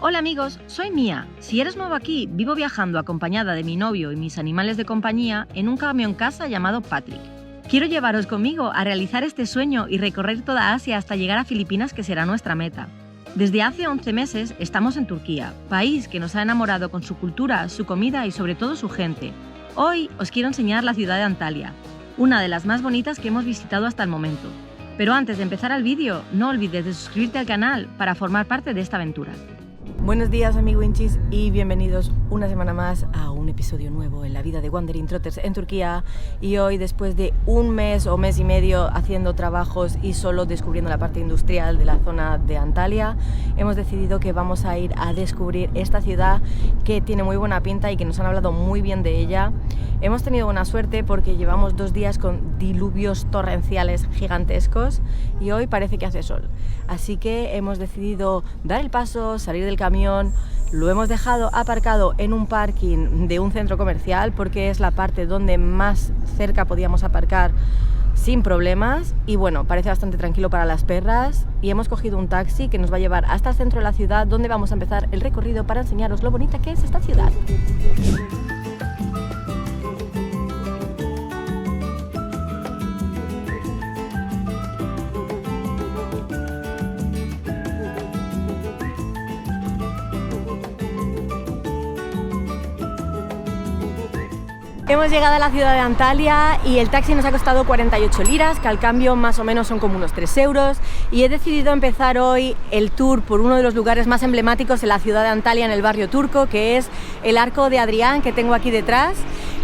Hola amigos, soy Mía. Si eres nuevo aquí, vivo viajando acompañada de mi novio y mis animales de compañía en un camión casa llamado Patrick. Quiero llevaros conmigo a realizar este sueño y recorrer toda Asia hasta llegar a Filipinas, que será nuestra meta. Desde hace 11 meses estamos en Turquía, país que nos ha enamorado con su cultura, su comida y sobre todo su gente. Hoy os quiero enseñar la ciudad de Antalya, una de las más bonitas que hemos visitado hasta el momento. Pero antes de empezar el vídeo, no olvides de suscribirte al canal para formar parte de esta aventura. Buenos días amiguinchis y bienvenidos una semana más a un episodio nuevo en la vida de Wandering Trotters en Turquía. Y hoy, después de un mes o mes y medio haciendo trabajos y solo descubriendo la parte industrial de la zona de Antalya, hemos decidido que vamos a ir a descubrir esta ciudad que tiene muy buena pinta y que nos han hablado muy bien de ella. Hemos tenido buena suerte porque llevamos 2 días con diluvios torrenciales gigantescos y hoy parece que hace sol. Así que hemos decidido dar el paso, salir del camión. Lo hemos dejado aparcado en un parking de un centro comercial porque es la parte donde más cerca podíamos aparcar sin problemas y bueno, parece bastante tranquilo para las perras. Y hemos cogido un taxi que nos va a llevar hasta el centro de la ciudad, donde vamos a empezar el recorrido para enseñaros lo bonita que es esta ciudad. Hemos llegado a la ciudad de Antalya y el taxi nos ha costado 48 liras, que al cambio más o menos son como unos 3 euros. Y he decidido empezar hoy el tour por uno de los lugares más emblemáticos de la ciudad de Antalya, en el barrio turco, que es el Arco de Adrián, que tengo aquí detrás,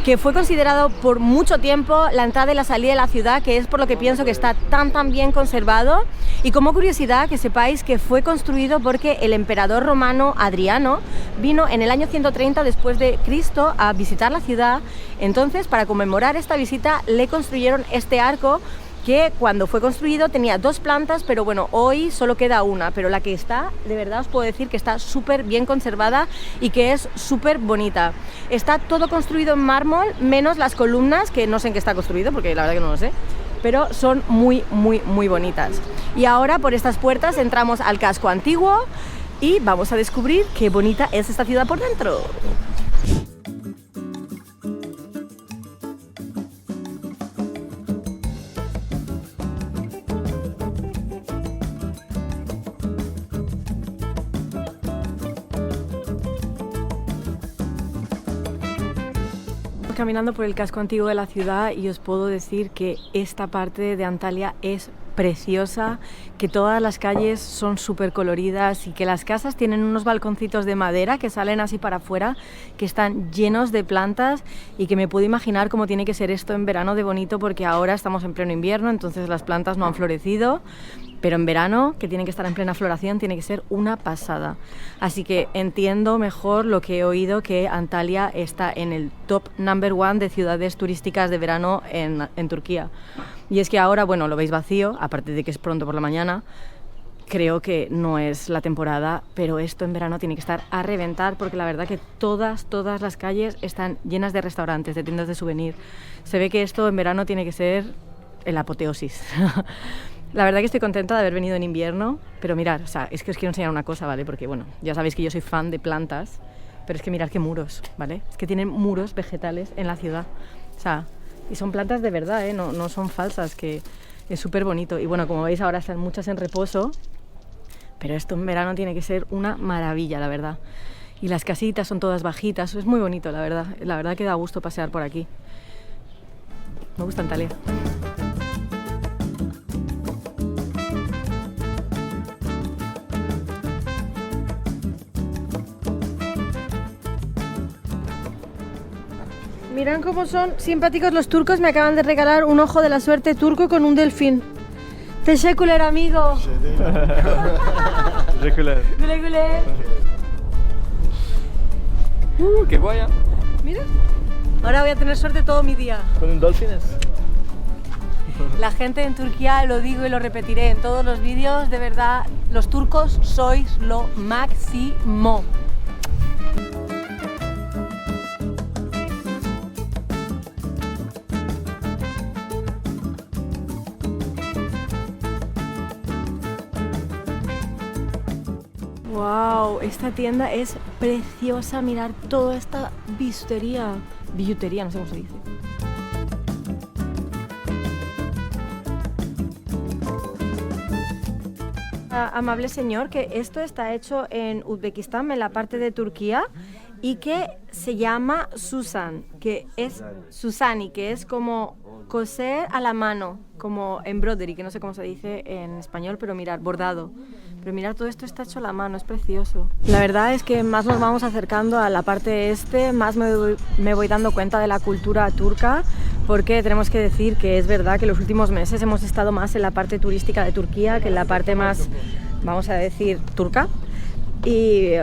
que fue considerado por mucho tiempo la entrada y la salida de la ciudad, que es por lo que pienso que está tan bien conservado. Y como curiosidad, que sepáis que fue construido porque el emperador romano Adriano vino en el año 130 después de Cristo a visitar la ciudad. Entonces, para conmemorar esta visita, le construyeron este arco, que cuando fue construido tenía 2 plantas, pero bueno, hoy solo queda una, pero la que está, de verdad os puedo decir que está súper bien conservada y que es súper bonita. Está todo construido en mármol, menos las columnas, que no sé en qué está construido, porque la verdad que no lo sé, pero son muy bonitas. Y ahora por estas puertas entramos al casco antiguo y vamos a descubrir qué bonita es esta ciudad por dentro. Caminando por el casco antiguo de la ciudad y os puedo decir que esta parte de Antalya es preciosa, que todas las calles son súper coloridas y que las casas tienen unos balconcitos de madera que salen así para afuera, que están llenos de plantas y que me puedo imaginar cómo tiene que ser esto en verano de bonito, porque ahora estamos en pleno invierno, entonces las plantas no han florecido, pero en verano, que tienen que estar en plena floración, tiene que ser una pasada. Así que entiendo mejor lo que he oído, que Antalya está en el top number 1 de ciudades turísticas de verano en Turquía. Y es que ahora, bueno, lo veis vacío, aparte de que es pronto por la mañana, creo que no es la temporada, pero esto en verano tiene que estar a reventar, porque la verdad que todas las calles están llenas de restaurantes, de tiendas de souvenir. Se ve que esto en verano tiene que ser el apoteosis. La verdad que estoy contenta de haber venido en invierno, pero mirad, o sea, es que os quiero enseñar una cosa, ¿vale? Porque, bueno, ya sabéis que yo soy fan de plantas, pero es que mirad qué muros, ¿vale? Es que tienen muros vegetales en la ciudad, o sea, y son plantas de verdad, ¿eh? No son falsas, que es súper bonito. Y bueno, como veis ahora están muchas en reposo, pero esto en verano tiene que ser una maravilla, la verdad. Y las casitas son todas bajitas, es muy bonito, la verdad que da gusto pasear por aquí. Me gusta Antalya. Miran cómo son simpáticos los turcos, me acaban de regalar un ojo de la suerte turco con un delfín. Teşekkürler amigo. Teşekkürler. Güle güle. Qué guaya. Mira, ahora voy a tener suerte todo mi día. ¿Con dolphines? La gente en Turquía, lo digo y lo repetiré en todos los vídeos, de verdad, los turcos sois lo máximo. Wow, esta tienda es preciosa, mirar toda esta billutería, no sé cómo se dice. Amable señor, que esto está hecho en Uzbekistán, en la parte de Turquía, y que se llama Susani, que es como coser a la mano, como embroidery, que no sé cómo se dice en español, pero mirar, bordado. Pero mirar, todo esto está hecho a la mano, es precioso. La verdad es que más nos vamos acercando a la parte este, más me voy dando cuenta de la cultura turca, porque tenemos que decir que es verdad que los últimos meses hemos estado más en la parte turística de Turquía que en la parte más, vamos a decir, turca. Y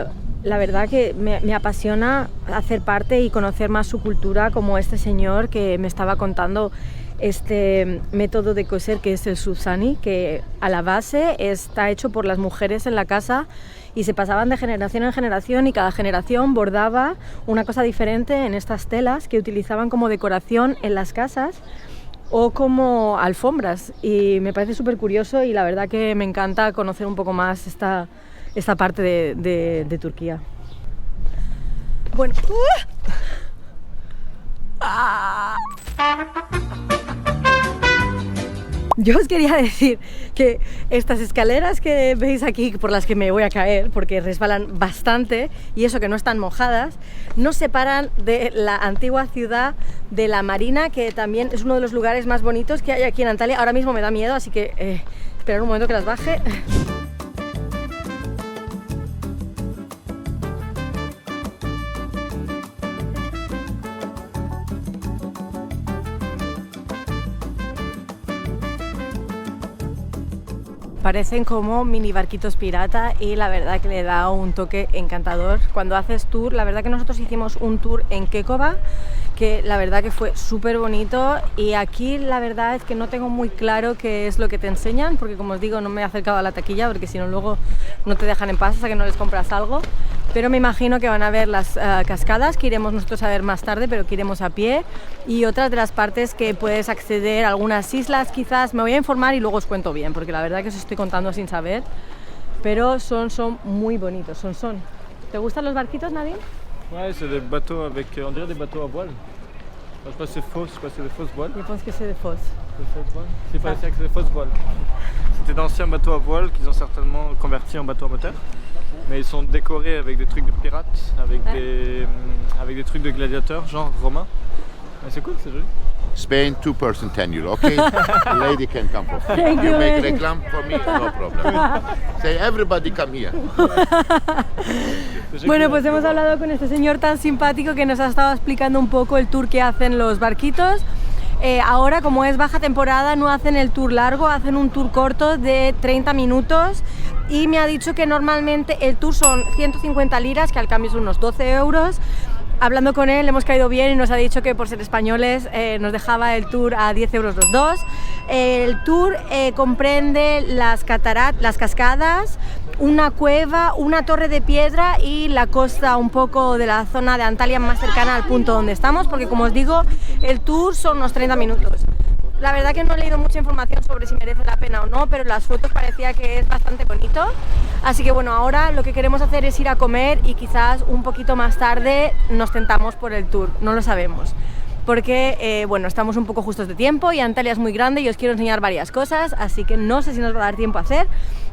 la verdad que me apasiona hacer parte y conocer más su cultura, como este señor que me estaba contando este método de coser que es el Susani, que a la base está hecho por las mujeres en la casa y se pasaban de generación en generación y cada generación bordaba una cosa diferente en estas telas que utilizaban como decoración en las casas o como alfombras, y me parece súper curioso y la verdad que me encanta conocer un poco más esta parte de Turquía. Bueno, yo os quería decir que estas escaleras que veis aquí, por las que me voy a caer, porque resbalan bastante, y eso que no están mojadas, nos separan de la antigua ciudad de la Marina, que también es uno de los lugares más bonitos que hay aquí en Antalya. Ahora mismo me da miedo, así que esperar un momento que las baje. Parecen como mini barquitos pirata y la verdad que le da un toque encantador. Cuando haces tour, la verdad que nosotros hicimos un tour en Kekova, que la verdad que fue súper bonito, y aquí la verdad es que no tengo muy claro qué es lo que te enseñan, porque como os digo no me he acercado a la taquilla porque si no luego no te dejan en paz hasta que no les compras algo, pero me imagino que van a ver las cascadas que iremos nosotros a ver más tarde, pero que iremos a pie, y otras de las partes que puedes acceder a algunas islas quizás. Me voy a informar y luego os cuento bien, porque la verdad que os estoy contando sin saber, pero son muy bonitos, son. ¿Te gustan los barquitos, Nadine? Ouais, c'est des bateaux avec, on dirait des bateaux à voile. Je sais pas si c'est faux, je sais pas si c'est des fausses voiles. Je pense que c'est des fausses. Des fausses voiles. C'est pas que c'est des fausses voiles. C'était d'anciens bateaux à voile qu'ils ont certainement convertis en bateaux à moteur. Mais ils sont décorés avec des trucs de pirates, avec des trucs de gladiateurs, genre romains. Mais c'est cool, c'est joli. Spain, 2% 10 euro, okay? The lady can come for free. Thank you, make man. reclam for me, no problem. Say everybody come here. Bueno, pues hemos hablado con este señor tan simpático que nos ha estado explicando un poco el tour que hacen los barquitos. Ahora, como es baja temporada, no hacen el tour largo, hacen un tour corto de 30 minutos, y me ha dicho que normalmente el tour son 150 liras, que al cambio son unos 12 euros. Hablando con él hemos caído bien y nos ha dicho que por ser españoles nos dejaba el tour a 10 euros los dos. El tour comprende las cascadas, una cueva, una torre de piedra y la costa un poco de la zona de Antalya más cercana al punto donde estamos, porque como os digo, el tour son unos 30 minutos. La verdad que no he leído mucha información sobre si merece la pena o no, pero las fotos parecía que es bastante bonito. Así que bueno, ahora lo que queremos hacer es ir a comer y quizás un poquito más tarde nos tentamos por el tour, no lo sabemos. Porque bueno, estamos un poco justos de tiempo y Antalya es muy grande y os quiero enseñar varias cosas, así que no sé si nos va a dar tiempo a hacer.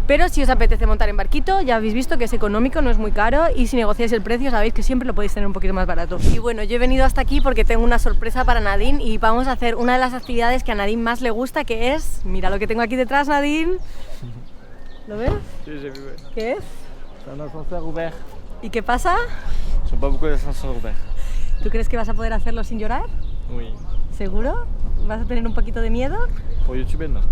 Pero si os apetece montar en barquito, ya habéis visto que es económico, no es muy caro, y si negociáis el precio sabéis que siempre lo podéis tener un poquito más barato. Y bueno, yo he venido hasta aquí porque tengo una sorpresa para Nadine y vamos a hacer una de las actividades que a Nadine más le gusta, que es... Mira lo que tengo aquí detrás, Nadine. ¿Lo ves? Sí, j'ai vu, ouais. ¿Qué es? C'est un ascenseur ouvert. ¿Y qué pasa? Sont pas beaucoup d'ascenseurs ouverts. ¿Tú crees que vas a poder hacerlo sin llorar? Oui. ¿Seguro? ¿Vas a tener un poquito de miedo? Pour YouTube, non.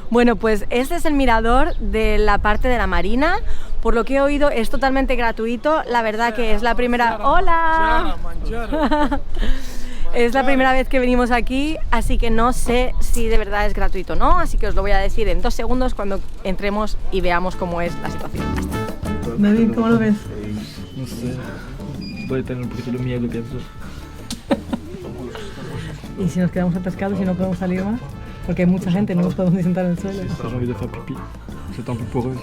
Bueno, pues este es el mirador de la parte de la Marina. Por lo que he oído es totalmente gratuito. La verdad que es la primera... ¡Hola! Es la primera vez que venimos aquí, así que no sé si de verdad es gratuito o no. Así que os lo voy a decir en 2 segundos cuando entremos y veamos cómo es la situación. David, ¿cómo lo ves? No sé. Puede tener un poquito de miedo, pienso. ¿Y si nos quedamos atascados y no podemos salir más? Porque hay mucha gente, no nos podemos ni sentar en el suelo. J'ai envie de faire pipi. C'est un peu poreux.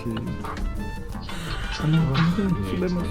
Ah non, subimos.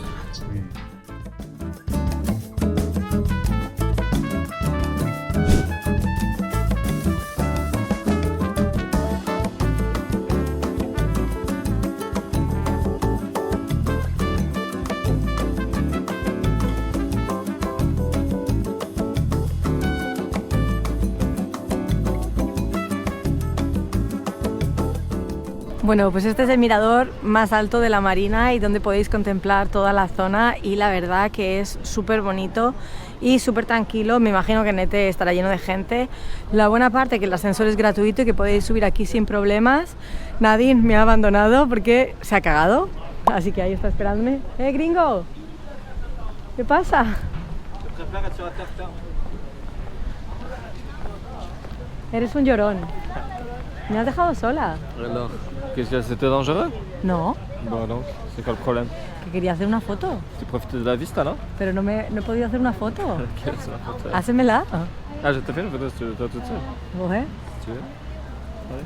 Bueno, pues este es el mirador más alto de la Marina y donde podéis contemplar toda la zona, y la verdad que es súper bonito y súper tranquilo. Me imagino que Nete estará lleno de gente. La buena parte que el ascensor es gratuito y que podéis subir aquí sin problemas. Nadine me ha abandonado porque se ha cagado, así que ahí está esperándome. Gringo! ¿Qué pasa? Eres un llorón. Me has dejado sola. Alors, qu'est-ce que c'était dangereux? No, Bon donc, c'est quoi le problème? que quería hacer una foto, Tu profites de la vista là? pero no he podido hacer una foto. Ok, c'est la photo. Hácemela. Ah, je te fais une photo si tu veux, toi toute seule. Ouais. Si tu veux. Allez.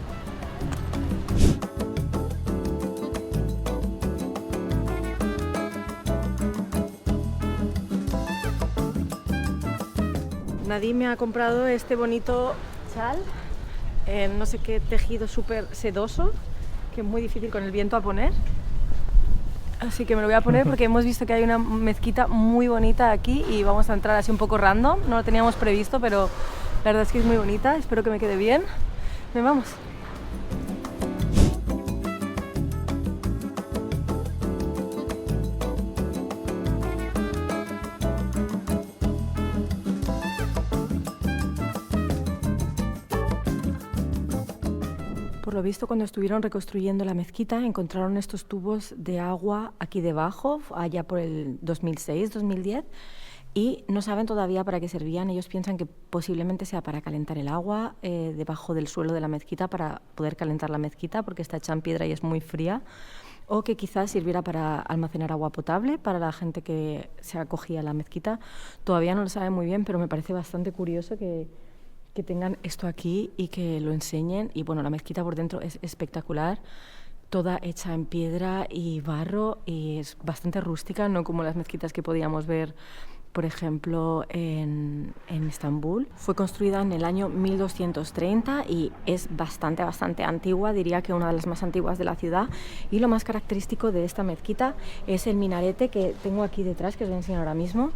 Nadine me ha comprado este bonito chal en no sé qué tejido súper sedoso, que es muy difícil con el viento a poner. Así que me lo voy a poner porque hemos visto que hay una mezquita muy bonita aquí y vamos a entrar así un poco random. No lo teníamos previsto, pero la verdad es que es muy bonita. Espero que me quede bien. Ven, vamos. Por lo visto, cuando estuvieron reconstruyendo la mezquita, encontraron estos tubos de agua aquí debajo, allá por el 2006-2010, y no saben todavía para qué servían. Ellos piensan que posiblemente sea para calentar el agua debajo del suelo de la mezquita, para poder calentar la mezquita, porque está hecha en piedra y es muy fría, o que quizás sirviera para almacenar agua potable para la gente que se acogía a la mezquita. Todavía no lo saben muy bien, pero me parece bastante curioso que tengan esto aquí y que lo enseñen. Y bueno, la mezquita por dentro es espectacular, toda hecha en piedra y barro, y es bastante rústica, no como las mezquitas que podíamos ver, por ejemplo, en Estambul. Fue construida en el año 1230 y es bastante antigua, diría que una de las más antiguas de la ciudad. Y lo más característico de esta mezquita es el minarete que tengo aquí detrás, que os voy a enseñar ahora mismo,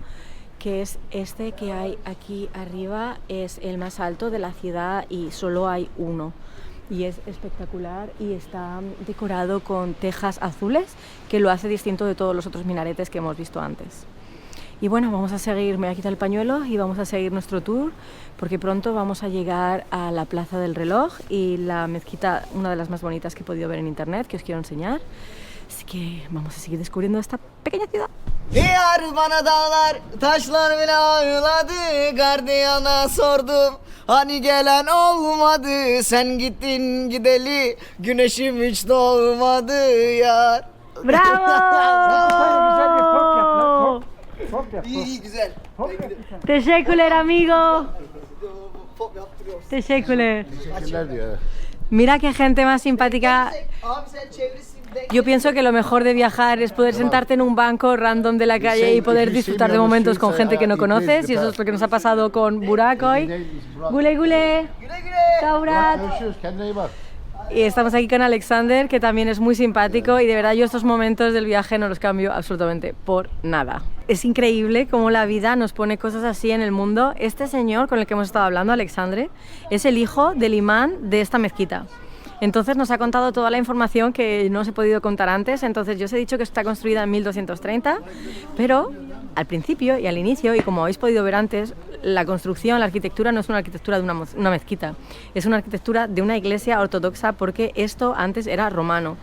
que es este que hay aquí arriba. Es el más alto de la ciudad y solo hay uno, y es espectacular y está decorado con tejas azules, que lo hace distinto de todos los otros minaretes que hemos visto antes. Y bueno, vamos a seguir, me voy a quitar el pañuelo y vamos a seguir nuestro tour, porque pronto vamos a llegar a la Plaza del Reloj y la mezquita, una de las más bonitas que he podido ver en internet, que os quiero enseñar. Así que vamos a seguir descubriendo esta pequeña ciudad. Yar bana dağlar, taşlar bile ağladı. Gardiyana sordum, hani gelen olmadı. Sen gittin gideli, güneşim hiç doğmadı yar. ¡Bravo! İyi güzel. Teşekkürler amigo. Teşekkürler. Teşekkürler diyor. Mira qué gente más simpática. Abi sen çevresinde. Yo pienso que lo mejor de viajar es poder sentarte en un banco random de la calle y poder disfrutar de momentos con gente que no conoces, y eso es lo que nos ha pasado con Burak hoy. Gule gule. Güle güle. Kaurat. Görüşürüz. Kendine iyi bak. Y estamos aquí con Alexander, que también es muy simpático, y de verdad yo estos momentos del viaje no los cambio absolutamente por nada. Es increíble cómo la vida nos pone cosas así en el mundo. Este señor con el que hemos estado hablando, Alexandre, es el hijo del imán de esta mezquita. Entonces nos ha contado toda la información que no os he podido contar antes. Entonces yo os he dicho que está construida en 1230, pero al principio y al inicio, y como habéis podido ver antes, la construcción, la arquitectura no es una arquitectura de una mezquita, es una arquitectura de una iglesia ortodoxa, porque esto antes era romano.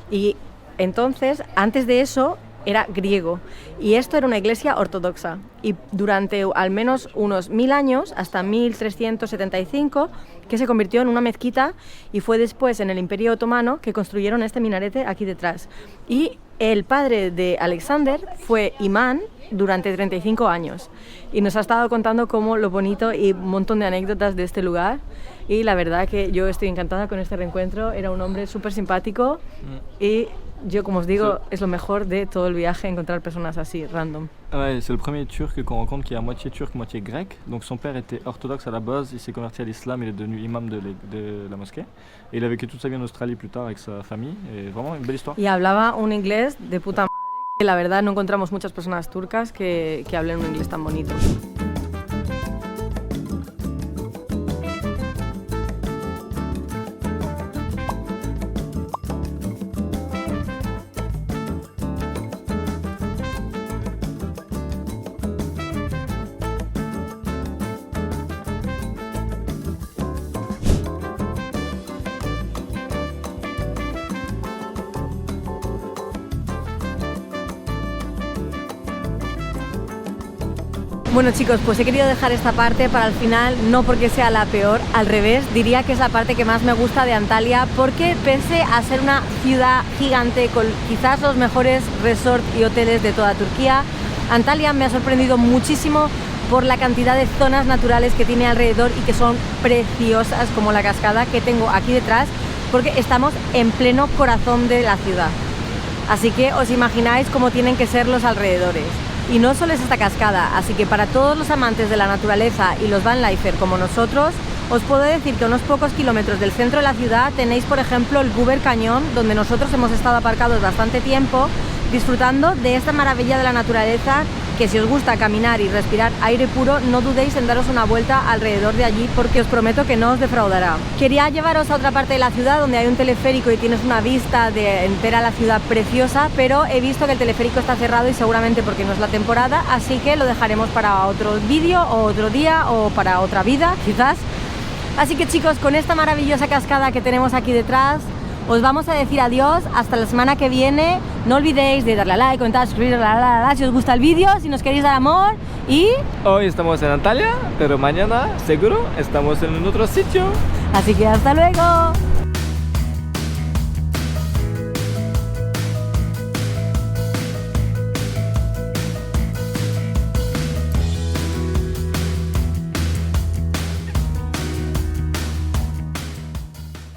Y entonces, antes de eso, era griego, y esto era una iglesia ortodoxa, y durante al menos unos 1000 años, hasta 1375, que se convirtió en una mezquita, y fue después en el Imperio Otomano que construyeron este minarete aquí detrás. Y El padre de Alexander fue imán durante 35 años y nos ha estado contando cómo lo bonito y un montón de anécdotas de este lugar, y la verdad que yo estoy encantada con este reencuentro. Era un hombre súper simpático y yo, como os digo, es lo mejor de todo el viaje, encontrar personas así, random. Ouais, c'est le premier turc qu'on rencontre qui est à moitié turc, moitié grec. Donc son père était orthodoxe à la base, il s'est converti à l'islam, il est devenu imam de la mosquée. Et il a vécu toute sa vie en Australie plus tard avec sa famille. Et vraiment une belle histoire. Y hablaba un inglés de puta madre, que la verdad no encontramos muchas personas turcas que hablen un inglés tan bonito. Bueno chicos, pues he querido dejar esta parte para el final, no porque sea la peor, al revés, diría que es la parte que más me gusta de Antalya, porque pese a ser una ciudad gigante con quizás los mejores resorts y hoteles de toda Turquía, Antalya me ha sorprendido muchísimo por la cantidad de zonas naturales que tiene alrededor y que son preciosas, como la cascada que tengo aquí detrás, porque estamos en pleno corazón de la ciudad. Así que os imagináis cómo tienen que ser los alrededores. Y no solo es esta cascada, así que para todos los amantes de la naturaleza y los vanlifer como nosotros, os puedo decir que a unos pocos kilómetros del centro de la ciudad tenéis, por ejemplo, el Guber Cañón, donde nosotros hemos estado aparcados bastante tiempo, disfrutando de esta maravilla de la naturaleza, que si os gusta caminar y respirar aire puro, no dudéis en daros una vuelta alrededor de allí, porque os prometo que no os defraudará. Quería llevaros a otra parte de la ciudad donde hay un teleférico y tienes una vista de entera la ciudad preciosa, pero he visto que el teleférico está cerrado y seguramente porque no es la temporada, así que lo dejaremos para otro vídeo o otro día o para otra vida, quizás. Así que chicos, con esta maravillosa cascada que tenemos aquí detrás, os vamos a decir adiós hasta la semana que viene. No olvidéis de darle a like, comentar, suscribiros, si os gusta el vídeo, si nos queréis dar amor. Y hoy estamos en Antalya, pero mañana seguro estamos en otro sitio. Así que hasta luego.